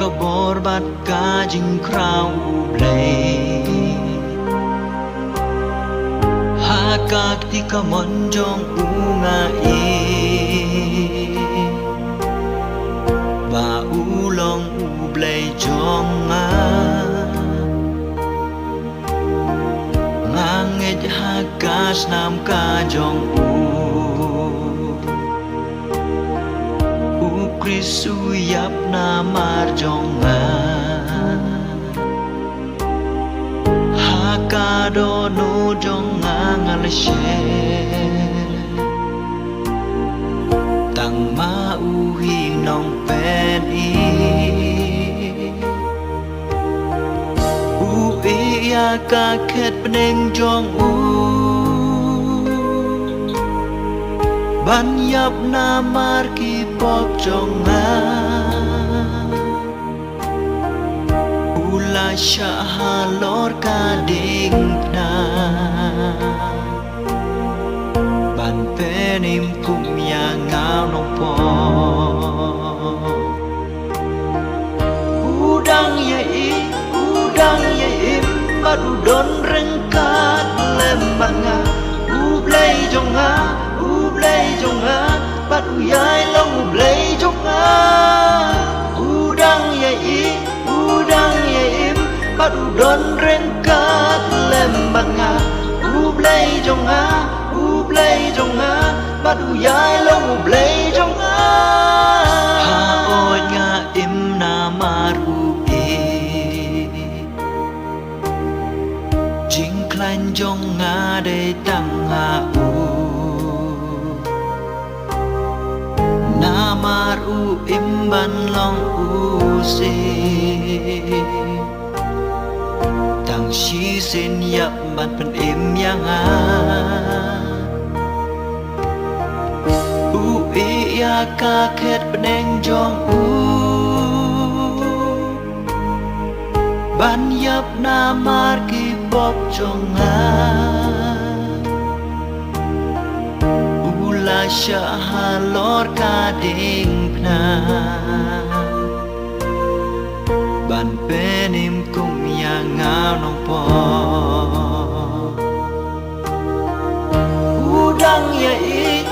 Keborbat kajing krau blay Hakak ti kamonjong unga Ba ulong ublay jonga Ngangit hakas nam kajong Krisu yap na marjonga Hakado no jonga ngalashe Tang mauhi nong pen Uia kaket peneng jong Ban yap na marki pop jonga Ula syah lor kading na Ban penim kum yang ngau nong po Udang ye im Badu don rengkat lembanga Ublay jonga Ublay jonga Bat uyai long ublay jonga Udang ye im Bat udon rengkat lembanga Ublay jonga Bat uyai long ublay jonga Haoy nga im na maru Jing klan jonga de tang ha Namaru imban long usi Tang shi sin yap ban pen im yang a Iya kaket peneng jong Ban yap namar ki pop jonga Syah lor kading pna Ban penim kum yang ngau nong po Udang ye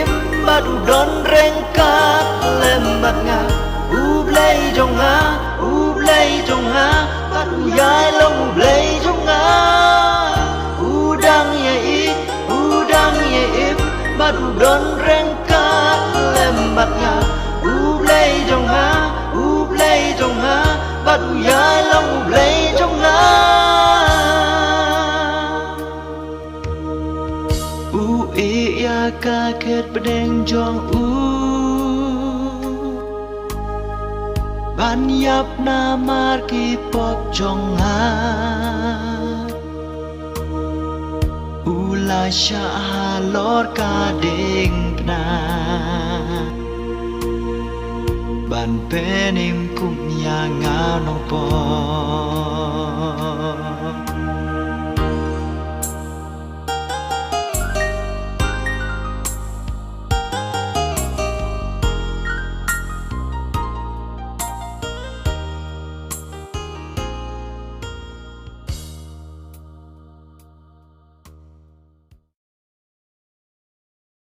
im Badu don rengkat lembat nga Ublay jonga Badu yai long ublay jonga Udang ye im Badu don rengkat lembat nga Ublay jonga Badu yai long ublay jonga Iya kaket pedeng jong Ban yap namar ki pop jonga Ula syah lor kading pna Ban penim kum yang ngau nong po